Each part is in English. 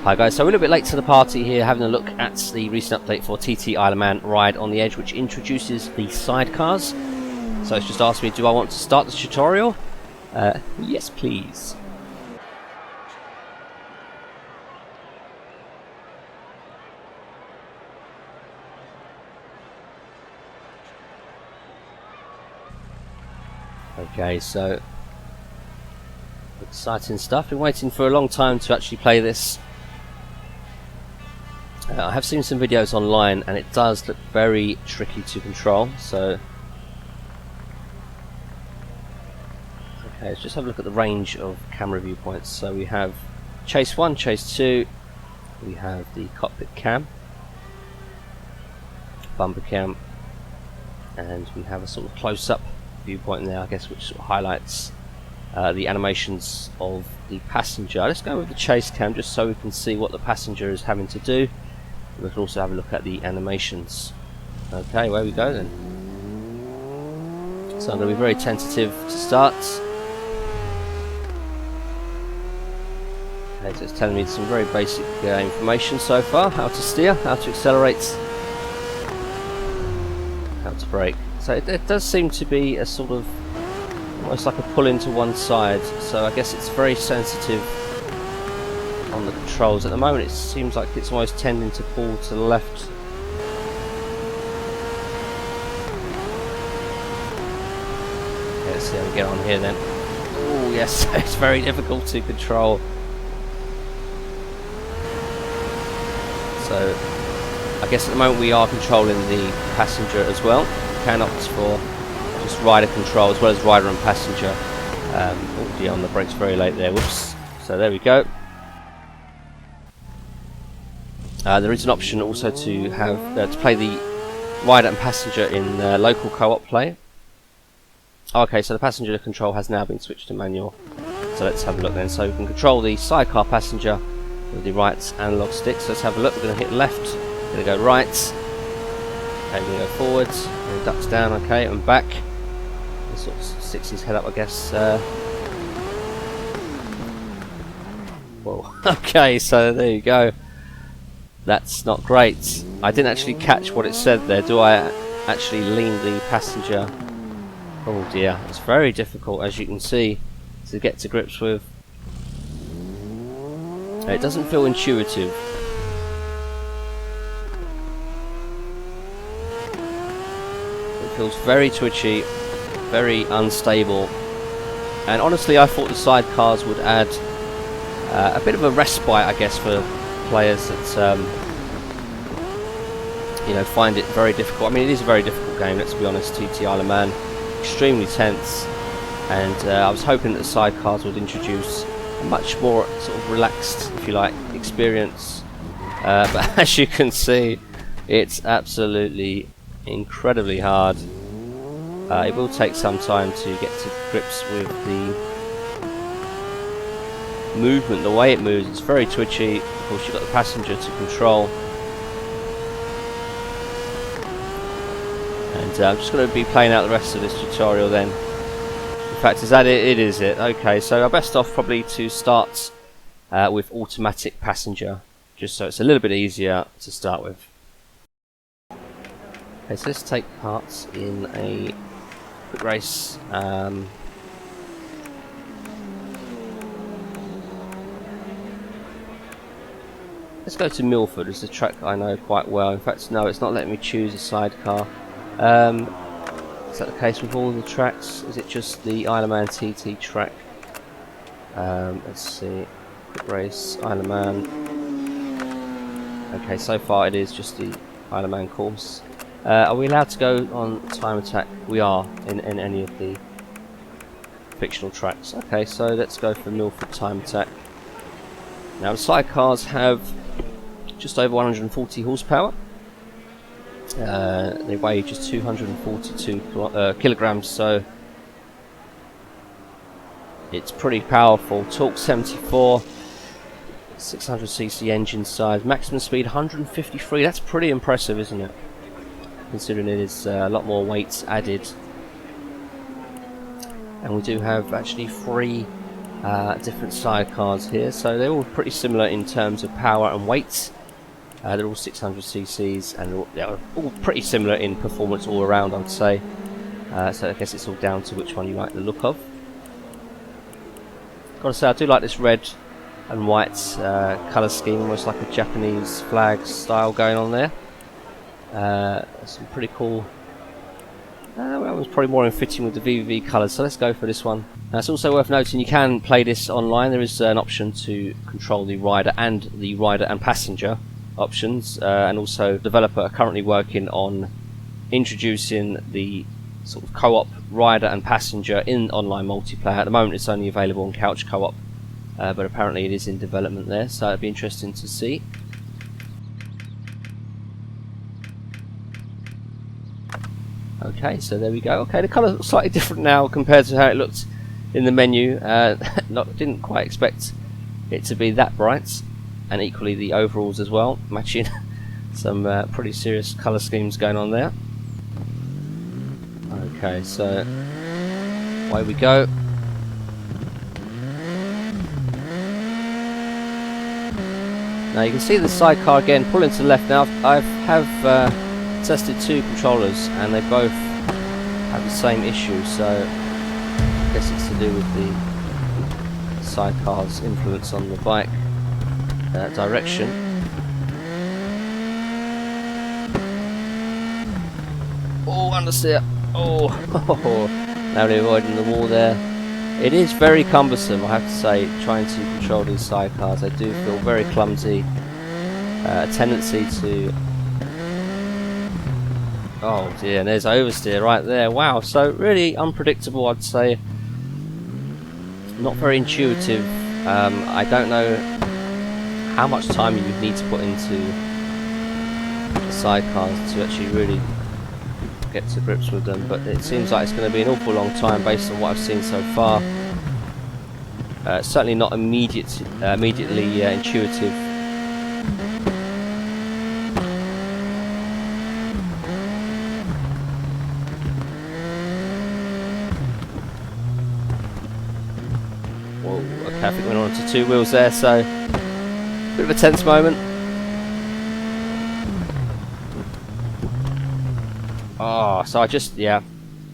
Hi guys, so we're a little bit late to the party here, having a look at the recent update for TT Isle of Man Ride on the Edge, which introduces the sidecars. So it's just asked me, do I want to start the tutorial? Yes please. Okay, so exciting stuff. Been waiting for a long time to actually play this. I have seen some videos online and it does look very tricky to control, so okay, let's just have a look at the range of camera viewpoints. So we have chase 1, chase 2, we have the cockpit cam, bumper cam, and we have a sort of close-up viewpoint there, I guess, which sort of highlights the animations of the passenger. Let's go with the chase cam just so we can see what the passenger is having to do. We can also have a look at the animations. Okay, where we go then. So I'm going to be very tentative to start. Okay, so it's telling me some very basic information so far. How to steer, how to accelerate, how to brake. So it does seem to be a sort of almost like a pull into one side, so I guess it's very sensitive on the controls. At the moment it seems like it's almost tending to pull to the left. Okay, let's see how we get on here then. Oh yes, it's very difficult to control. So I guess at the moment we are controlling the passenger as well. We can opt for just rider control as well as rider and passenger. Oh dear, on the brakes very late there, whoops. So there we go. There is an option also to have to play the rider and passenger in local co-op play. Oh, okay, so the passenger control has now been switched to manual. So let's have a look then. So we can control the sidecar passenger with the right analog stick. So let's have a look. We're going to hit left, we're going to go right, okay, we're going to go forwards, and ducks down, okay, and back. And sort of sticks his head up, I guess. Whoa. Okay, so there you go. That's not great. I didn't actually catch what it said there. Do I actually lean the passenger? Oh dear, it's very difficult, as you can see, to get to grips with. It doesn't feel intuitive. It feels very twitchy, very unstable, and honestly I thought the sidecars would add a bit of a respite, I guess, for players that you know, find it very difficult. I mean, it is a very difficult game, let's be honest. TT Isle of Man, extremely tense, and I was hoping that the sidecars would introduce a much more sort of relaxed, if you like, experience, but as you can see, it's absolutely incredibly hard. It will take some time to get to grips with the movement, the way it moves. It's very twitchy. Of course, you've got the passenger to control, and I'm just going to be playing out the rest of this tutorial then. In fact, is that it? It is it. Okay, so I'm best off probably to start with automatic passenger, just so it's a little bit easier to start with. Okay, so let's take part in a quick race. Let's go to Milford. It's a track I know quite well. In fact, no, it's not letting me choose a sidecar. Is that the case with all the tracks? Is it just the Isle of Man TT track? Let's see. Quick race, Isle of Man. Okay, so far it is just the Isle of Man course. Are we allowed to go on time attack? We are, in any of the fictional tracks. Okay, so let's go for Milford time attack. Now the sidecars have just over 140 horsepower. They weigh just 242 kilograms, so it's pretty powerful. Torque 74, 600cc engine size, maximum speed 153. That's pretty impressive, isn't it? Considering it is a lot more weight added. And we do have actually 3 different sidecars here, so they're all pretty similar in terms of power and weight. They're all 600 cc's and they're all pretty similar in performance all around, I would say. So I guess it's all down to which one you like the look of. Gotta say, I do like this red and white colour scheme, almost like a Japanese flag style going on there. Some pretty cool. Well, that was probably more in fitting with the VVV colours, so let's go for this one. It's also worth noting you can play this online. There is an option to control the rider and passenger options, and also the developer are currently working on introducing the sort of co-op rider and passenger in online multiplayer. At the moment it's only available on couch co-op, but apparently it is in development there, so it'd be interesting to see. Okay, so there we go. Okay, the colour looks slightly different now compared to how it looked in the menu. Didn't quite expect it to be that bright, and equally the overalls as well, matching some pretty serious colour schemes going on there. Okay, so away we go. Now you can see the sidecar again pulling to the left. Now I have tested two controllers and they both have the same issue, so I guess it's to do with the sidecar's influence on the bike direction. Oh, understeer! Oh, narrowly avoiding the wall there. It is very cumbersome, I have to say, trying to control these sidecars. They do feel very clumsy. A tendency to... Oh dear, and there's oversteer right there. Wow, so really unpredictable, I'd say. Not very intuitive. I don't know how much time you would need to put into the sidecars to actually really get to grips with them, but it seems like it's going to be an awful long time based on what I've seen so far. Certainly not immediately intuitive. Whoa, okay, I think we went on to two wheels there, so bit of a tense moment. Oh, so I just a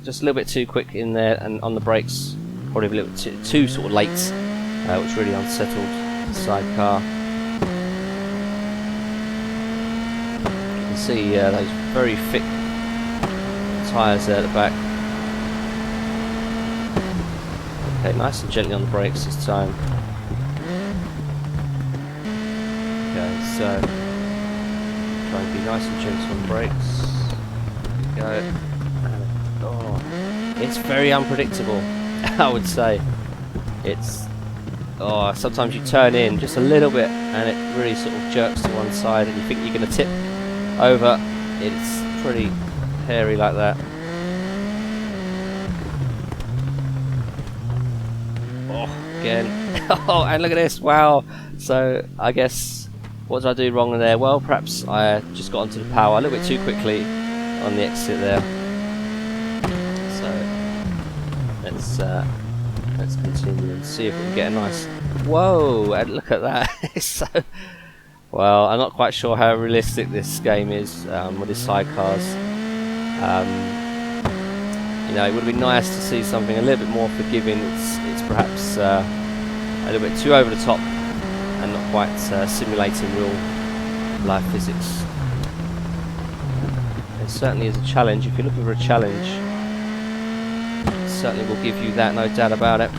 little bit too quick in there, and on the brakes, probably a little bit too sort of late, which really unsettled the sidecar. You can see those very thick tyres there at the back. Okay, nice and gently on the brakes this time. Okay, so try and be nice and gentle on the brakes. Go. And, oh, it's very unpredictable. I would say it's sometimes you turn in just a little bit and it really sort of jerks to one side and you think you're going to tip over. It's pretty hairy like that. Oh, again. Oh, and look at this. Wow. So I guess what did I do wrong there? Well, perhaps I just got onto the power a little bit too quickly on the exit there. So let's continue and see if we can get a nice... Whoa, and look at that. So, well, I'm not quite sure how realistic this game is with these sidecars. You know, it would be nice to see something a little bit more forgiving. It's perhaps a little bit too over the top and not quite simulating real life physics. It certainly is a challenge. If you're looking for a challenge, it certainly will give you that, no doubt about it.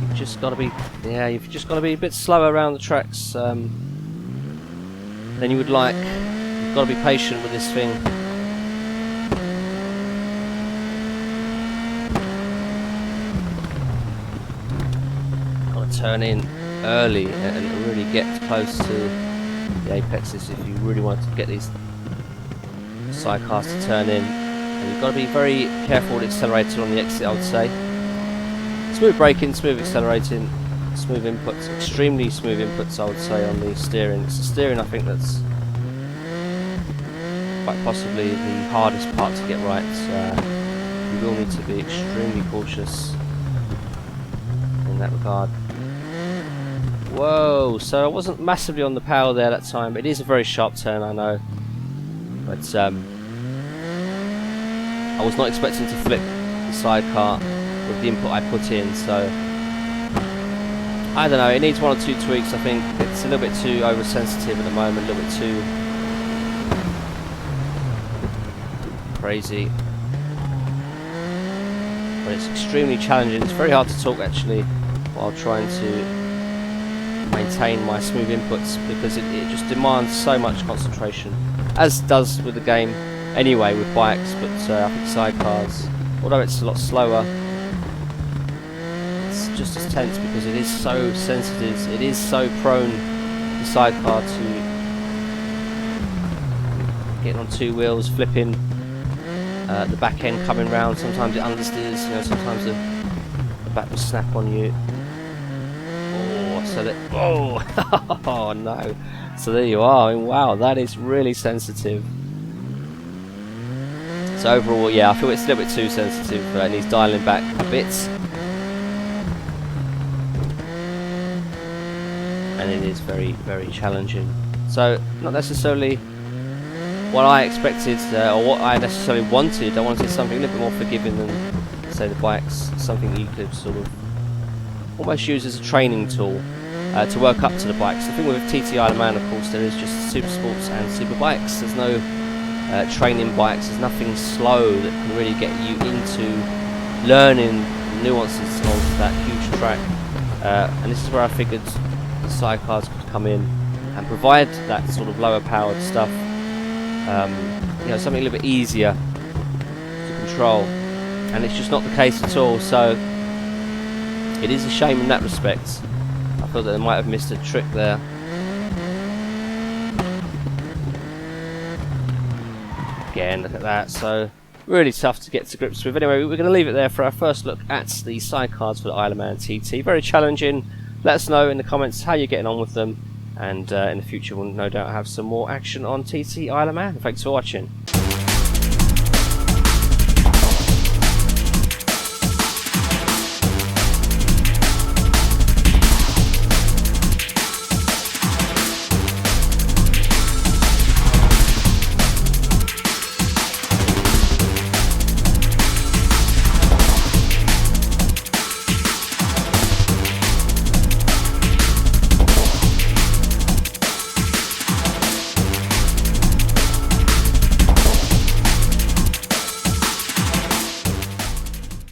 You've just got to be, you've just got to be a bit slower around the tracks than you would like. You've got to be patient with this thing. Got to turn in early and really get close to the apexes if you really want to get these sidecars to turn in. And you've got to be very careful with the accelerator on the exit, I would say. Smooth braking, smooth accelerating, smooth inputs, extremely smooth inputs I would say on the steering. It's the steering I think that's quite possibly the hardest part to get right. you will need to be extremely cautious in that regard. Whoa, so I wasn't massively on the power there that time. It is a very sharp turn, I know, but I was not expecting to flip the sidecar with the input I put in, so I don't know, it needs one or two tweaks. I think it's a little bit too oversensitive at the moment, a little bit too crazy. But it's extremely challenging. It's very hard to talk actually while trying to maintain my smooth inputs, because it just demands so much concentration, as does with the game anyway with bikes, but I think sidecars, although it's a lot slower, it's just as tense because it is so sensitive. It is so prone, the sidecar, to getting on two wheels, flipping, the back end coming round. Sometimes it understeers, you know, sometimes the back will snap on you. So that, oh no, so there you are. I mean, wow, that is really sensitive. So overall, yeah, I feel it's a little bit too sensitive. It needs dialing back a bit, and it is very, very challenging. So not necessarily what I expected, or what I necessarily wanted. I wanted something a little bit more forgiving than, say, the bikes, something you could sort of almost use as a training tool to work up to the bikes. The thing with TT Isle of Man, of course, there is just super sports and super bikes. There's no training bikes. There's nothing slow that can really get you into learning the nuances of that huge track. And this is where I figured the sidecars could come in and provide that sort of lower powered stuff. You know, something a little bit easier to control, and it's just not the case at all. So it is a shame in that respect. I thought that they might have missed a trick there. Again, look at that. So really tough to get to grips with. Anyway, we're going to leave it there for our first look at the sidecars for the Isle of Man TT. Very challenging. Let us know in the comments how you're getting on with them, and in the future we'll no doubt have some more action on TT Isle of Man. Thanks for watching.